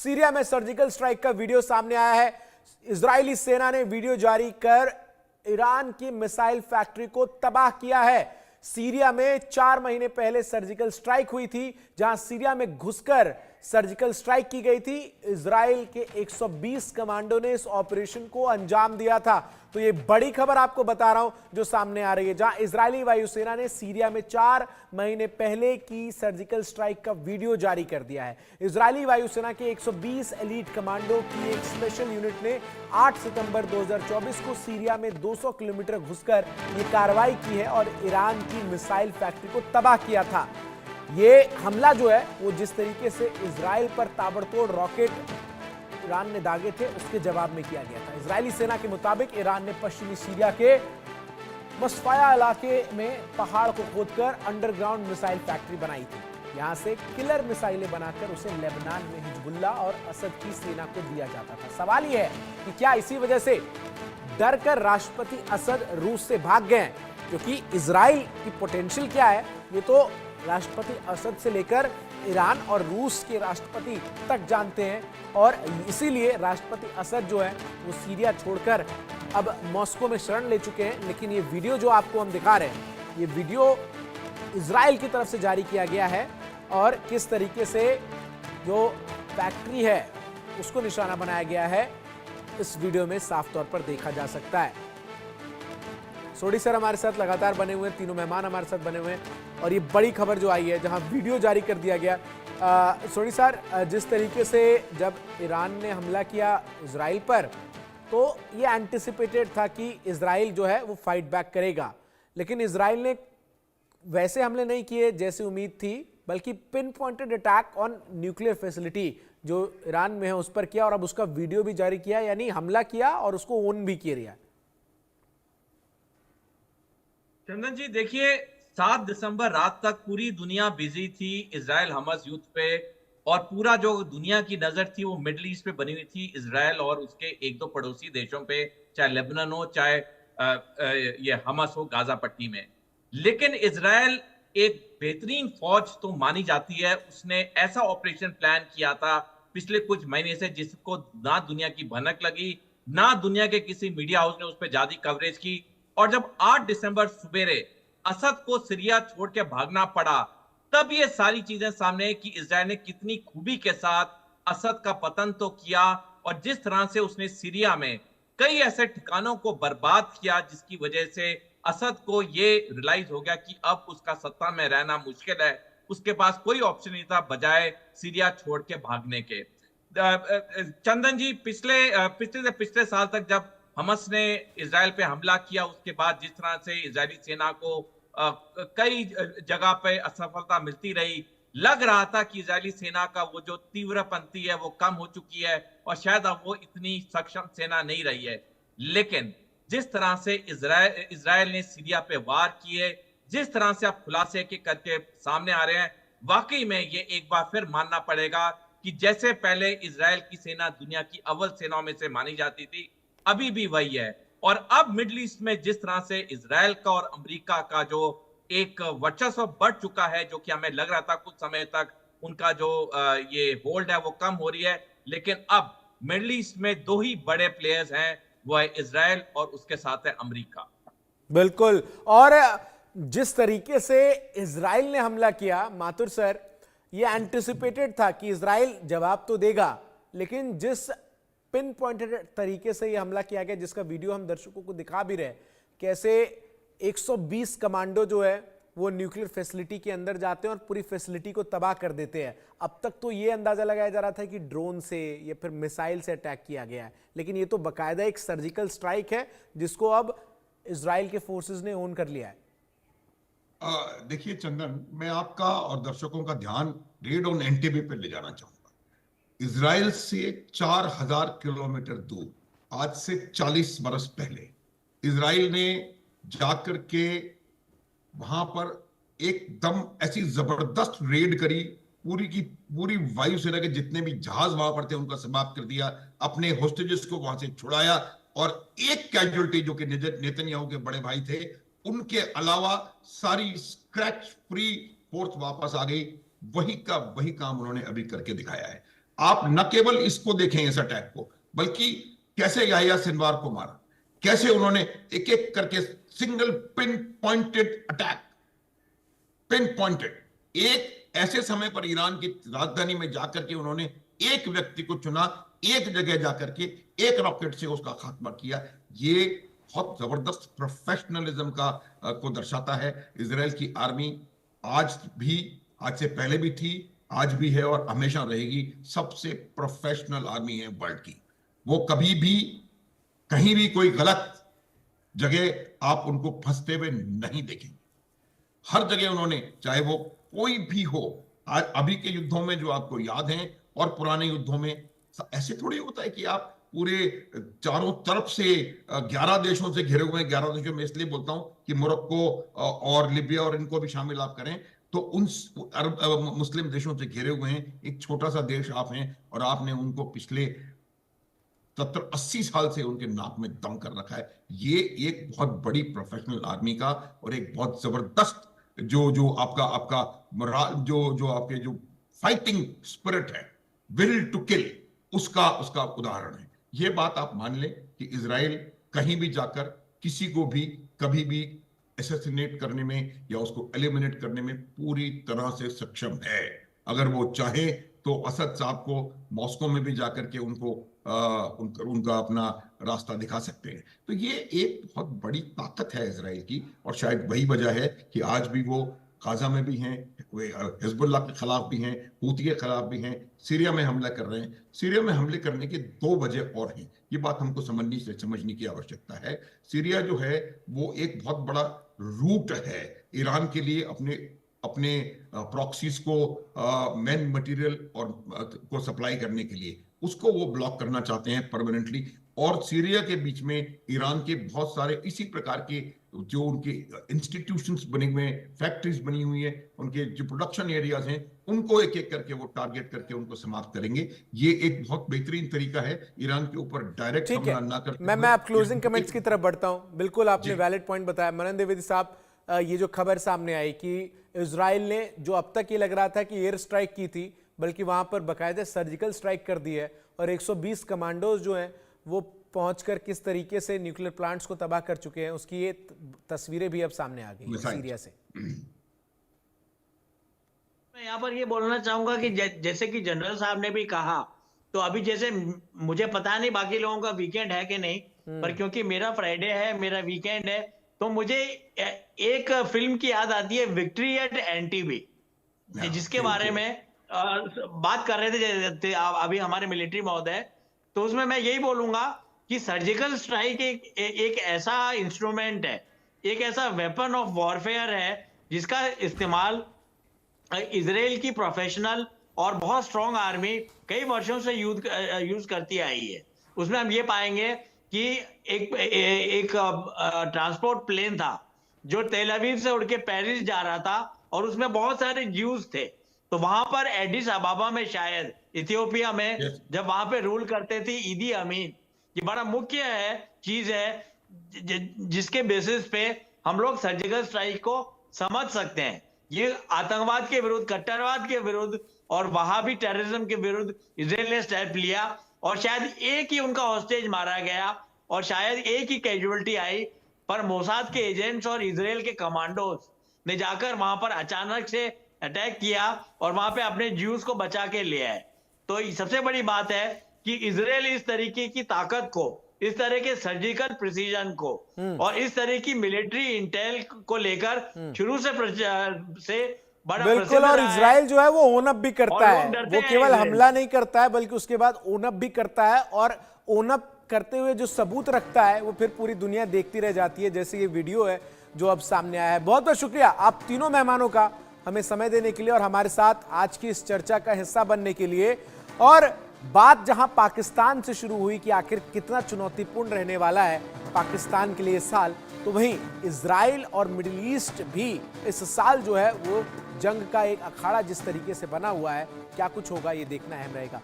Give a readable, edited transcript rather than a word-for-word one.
Syria में surgical strike का video सामने आया है। इजरायली सेना ने वीडियो जारी कर ईरान की मिसाइल फैक्ट्री को तबाह किया है। सीरिया में 4 महीने पहले सर्जिकल स्ट्राइक हुई थी, जहां सीरिया में घुसकर सर्जिकल स्ट्राइक की गई थी। इजराइल के 120 कमांडो ने इस ऑपरेशन को अंजाम दिया था। तो ये बड़ी खबर आपको बता रहा हूं जो सामने आ रही है, जहां इजरायली वायुसेना ने सीरिया में 4 महीने पहले की सर्जिकल स्ट्राइक का वीडियो जारी कर दिया है। इजरायली वायुसेना के 120 एलीट कमांडो की एक स्पेशल यूनिट ने 8 सितंबर 2024 को सीरिया में 200 किलोमीटर घुसकर यह कार्रवाई की है और ईरान की मिसाइल फैक्ट्री को तबाह किया था। ये हमला जो है वो जिस तरीके से इजराइल पर ताबड़तोड़ रॉकेट ईरान ने दागे थे, उसके जवाब में किया गया था। इजरायली सेना के मुताबिक ईरान ने पश्चिमी सीरिया के मस्फाया इलाके में पहाड़ को खोदकर अंडरग्राउंड मिसाइल फैक्ट्री बनाई थी। यहां से किलर मिसाइलें बनाकर उसे लेबनान में हिजबुल्ला और असद की सेना को दिया जाता था। सवाल यह है कि क्या इसी वजह से डर कर राष्ट्रपति असद रूस से भाग गए हैं? क्योंकि इजराइल की पोटेंशियल क्या है ये तो राष्ट्रपति असद से लेकर ईरान और रूस के राष्ट्रपति तक जानते हैं, और इसीलिए राष्ट्रपति असद जो है वो सीरिया छोड़कर अब मॉस्को में शरण ले चुके हैं। लेकिन ये वीडियो जो आपको हम दिखा रहे हैं, ये वीडियो इजराइल की तरफ से जारी किया गया है और किस तरीके से जो फैक्ट्री है उसको निशाना बनाया गया है, इस वीडियो में साफ तौर पर देखा जा सकता है। सोडी सर हमारे साथ लगातार बने हुए हैं, तीनों मेहमान हमारे साथ बने हुए हैं, और ये बड़ी खबर जो आई है जहां वीडियो जारी कर दिया गया। सोडी सर, जिस तरीके से जब ईरान ने हमला किया इजराइल पर, तो ये एंटिसिपेटेड था कि इजराइल जो है वो फाइट बैक करेगा, लेकिन इजराइल ने वैसे हमले नहीं किए जैसे उम्मीद थी, बल्कि pin pointed attack on nuclear facility जो ईरान में है उस पर किया, और अब उसका वीडियो भी जारी किया, यानी हमला किया और उसको ओन भी किया। चंदन जी देखिए, 7 दिसंबर रात तक पूरी दुनिया बिजी थी इजराइल हमास युद्ध पे, और पूरा जो दुनिया की नजर थी वो मिडिल ईस्ट पे बनी हुई थी, इजराइल और उसके एक दो पड़ोसी देशों पे, चाहे लेबनान हो चाहे ये हमास हो गाजा पट्टी में। लेकिन इजराइल एक बेहतरीन फौज तो मानी जाती है, उसने ऐसा ऑपरेशन प्लान किया था पिछले कुछ महीने से जिसको ना दुनिया की भनक लगी, ना दुनिया के किसी मीडिया हाउस ने उस पर ज्यादा कवरेज की। और जब 8 दिसंबर सवेरे असद को सीरिया छोड़ के भागना पड़ा, तब ये सारी चीजें सामने आई कि इजराइल ने कितनी खूबी के साथ असद का पतन तो किया, और जिस तरह से उसने सीरिया में कई ऐसे ठिकानों को बर्बाद किया जिसकी वजह से असद को ये रियलाइज हो गया कि अब उसका सत्ता में रहना मुश्किल है, उसके पास कोई ऑप्शन नहीं था बजाय सीरिया छोड़ के भागने के। चंदन जी, पिछले साल तक जब हमास ने इजराइल पे हमला किया, उसके बाद जिस तरह से इजरायली सेना को कई जगह पे असफलता मिलती रही, लग रहा था कि इजरायली सेना का वो जो तीव्रपंथी है वो कम हो चुकी है और शायद अब वो इतनी सक्षम सेना नहीं रही है। लेकिन जिस तरह से इजराइल ने सीरिया पे वार किए, जिस तरह से अब खुलासे के करके सामने आ रहे हैं, वाकई में ये एक बार फिर मानना पड़ेगा कि जैसे पहले इजराइल की सेना दुनिया की अव्वल सेनाओं में से मानी जाती थी, अभी भी वही है। और अब मिडिल ईस्ट में जिस तरह से इजराइल का और अमेरिका का जो एक वर्चस्व बढ़ चुका है, जो कि हमें लग रहा था कुछ समय तक उनका जो ये होल्ड है वो कम हो रही है, लेकिन अब मिडिल ईस्ट में 2 ही बड़े प्लेयर्स हैं, वो है इजराइल और उसके साथ है अमेरिका। बिल्कुल, और जिस तरीके से इजराइल ने हमला किया माथुर सर, ये एंटिसिपेटेड था कि इजराइल जवाब तो देगा, लेकिन जिस पिन पॉइंटेड तरीके से यह हमला किया गया, जिसका वीडियो हम दर्शकों को दिखा भी रहे, कैसे 120 कमांडो जो है वो न्यूक्लियर फैसिलिटी के अंदर जाते हैं और पूरी फैसिलिटी को तबाह कर देते हैं। अब तक तो ये अंदाजा लगाया जा रहा था कि ड्रोन से या फिर मिसाइल से अटैक किया गया है, लेकिन ये तो बाकायदा एक सर्जिकल स्ट्राइक है जिसको अब इजराइल के फोर्सेस ने ओन कर लिया है। देखिए चंदन, मैं आपका और दर्शकों का ध्यान रेड ऑन एंटीबी पर ले जाना चाहूंगा। इजराइल से 4000 किलोमीटर दूर, आज से 40 बरस पहले इजराइल ने जाकर के वहां पर एकदम ऐसी जबरदस्त रेड करी, पूरी की पूरी वायुसेना के जितने भी जहाज वहां पर थे उनका समाप्त कर दिया, अपने होस्टेजेस को वहां से छुड़ाया, और एक कैजुअलिटी जो कि नेतन्याहू के बड़े भाई थे, उनके अलावा सारी स्क्रैच फ्री फोर्स वापस आ गई। वही का वही काम उन्होंने अभी करके दिखाया है। आप न केवल इसको देखें इस अटैक को, बल्कि कैसे याहिया सिनवार को मारा, कैसे उन्होंने एक एक करके single pin pointed attack, pin pointed, एक ऐसे समय पर ईरान की राजधानी में जाकर के उन्होंने एक व्यक्ति को चुना, एक जगह जाकर के एक रॉकेट से उसका खात्मा किया। ये बहुत जबरदस्त प्रोफेशनलिज्म का को दर्शाता है। इजराइल की आर्मी आज भी, आज से पहले भी थी, आज भी है और हमेशा रहेगी, सबसे प्रोफेशनल आर्मी है वर्ल्ड की। वो कभी भी कहीं भी कोई गलत जगह आप उनको फंसते हुए नहीं देखेंगे। हर जगह उन्होंने, चाहे वो कोई भी हो, आज अभी के युद्धों में जो आपको याद हैं और पुराने युद्धों में, ऐसे थोड़ी होता है कि आप पूरे चारों तरफ से 11 देशों से घिरे हुए हैं। 11 देशों में इसलिए बोलता हूं कि मोरक्को और लिबिया और इनको भी शामिल आप करें तो उन मुस्लिम देशों से घिरे हुए हैं। एक छोटा सा देश आप हैं और आपने उनको पिछले 70-80 साल से उनके नाक में दम कर रखा है। ये एक बहुत बड़ी प्रोफेशनल आर्मी का और एक बहुत जबरदस्त जो आपका आपका जो आपके जो फाइटिंग स्पिरिट है, विल टू किल, उसका उदाहरण है। ये बात आप मान लें कि इजराइल कहीं भी जाकर किसी को भी कभी भी असैसिनेट करने में या उसको एलिमिनेट करने में पूरी तरह से सक्षम है। अगर वो चाहे तो असद साहब को मॉस्को में भी जाकर के उनका अपना रास्ता दिखा सकते हैं। तो ये एक बहुत बड़ी ताकत है इजराइल की, और शायद वही वजह है कि आज भी वो गाजा में भी हैं, हिजबुल्लाह के खिलाफ भी हैं, हूती के खिलाफ भी हैं, सीरिया में हमला कर रहे हैं। सीरिया में हमले करने के 2 वजह और हैं, ये बात हमको समझने की आवश्यकता है। सीरिया जो है वो एक बहुत बड़ा रूट है ईरान के लिए अपने प्रॉक्सीज को मैन मटेरियल और को सप्लाई करने के लिए, उसको वो ब्लॉक करना चाहते हैं परमानेंटली। और सीरिया के बीच में ईरान के बहुत सारे इसी प्रकार के जो उनके इंस्टीट्यूशंस बने हुए हैं, फैक्ट्रीज बनी हुई है, उनके जो प्रोडक्शन एरियाज हैं, उनको एक एक करके वो टारगेट करके उनको समाप्त करेंगे। ये एक बहुत बेहतरीन तरीका है ईरान के ऊपर डायरेक्ट हमला ना करते। मैं आप क्लोजिंग कमेंट्स की तरफ बढ़ता हूं। बिल्कुल आपने वैलिड पॉइंट बताया। मनन द्विवेदी साहब, ये जो खबर सामने आई कि इजराइल ने, जो अब तक ये लग रहा था कि एयर स्ट्राइक की थी, बल्कि वहां पर बाकायदा सर्जिकल स्ट्राइक कर दी है, और 120 कमांडोज जो हैं वो पहुंचकर किस तरीके से न्यूक्लियर प्लांट्स को तबाह कर चुके हैं, उसकी ये तस्वीरें भी अब सामने आ गई हैं सीरिया से। मैं यहाँ पर ये बोलना चाहूंगा कि जैसे कि जनरल साहब ने भी कहा, तो अभी जैसे मुझे पता नहीं बाकी लोगों का वीकेंड है कि नहीं, पर क्योंकि मेरा फ्राइडे है, मेरा वीकेंड है, तो मुझे एक फिल्म की याद आती है, विक्ट्री एट एंटीबी, जिसके बारे में बात कर रहे थे अभी हमारे मिलिट्री महोदय। तो उसमें मैं यही बोलूंगा कि सर्जिकल स्ट्राइक एक ऐसा इंस्ट्रूमेंट है, एक ऐसा वेपन ऑफ वॉरफेयर है, जिसका इस्तेमाल इजराइल की प्रोफेशनल और बहुत स्ट्रॉन्ग आर्मी कई वर्षों से यूज करती आई है। उसमें हम ये पाएंगे कि एक ट्रांसपोर्ट प्लेन था जो तेल अवीव से उड़ के पेरिस जा रहा था, और उसमें बहुत सारे ज्यूज थे। तो वहां पर एडिस अबाबा में, शायद इथियोपिया में, जब वहां पे रूल करते थे ईदी अमीन, ये बड़ा मुख्य चीज है जिसके बेसिस पे हम लोग सर्जिकल स्ट्राइक को समझ सकते हैं। ये आतंकवाद के विरुद्ध, कट्टरवाद के विरुद्ध और वहाबी टेररिज्म के विरुद्ध इजराइल ने स्टेप लिया, और शायद एक ही उनका हॉस्टेज मारा गया और शायद एक ही कैजुअलिटी आई, पर मोसाद के एजेंट्स और इजराइल के कमांडोज ने जाकर वहां पर अचानक से अटैक किया और वहां पे अपने ज्यूज को बचा के ले आए। तो सबसे बड़ी बात है कि इजराइल इस तरीके की ताकत को, इस तरह के सर्जिकल प्रिसीजन को और इस तरह की मिलिट्री इंटेल को लेकर शुरू से बड़ा बिल्कुल, और इजराइल जो है वो ओन अप भी करता है, वो केवल हमला नहीं करता है बल्कि उसके बाद ओन अप भी करता है, और ओन अप करते हुए जो सबूत रखता है वो फिर पूरी दुनिया देखती रह जाती है, जैसे ये वीडियो है जो अब सामने आया है। बहुत बहुत शुक्रिया आप तीनों मेहमानों का हमें समय देने के लिए और हमारे साथ आज की इस चर्चा का हिस्सा बनने के लिए। और बात जहां पाकिस्तान से शुरू हुई कि आखिर कितना चुनौतीपूर्ण रहने वाला है पाकिस्तान के लिए इस साल, तो वहीं इजराइल और मिडिल ईस्ट भी इस साल जो है वो जंग का एक अखाड़ा जिस तरीके से बना हुआ है, क्या कुछ होगा ये देखना अहम रहेगा।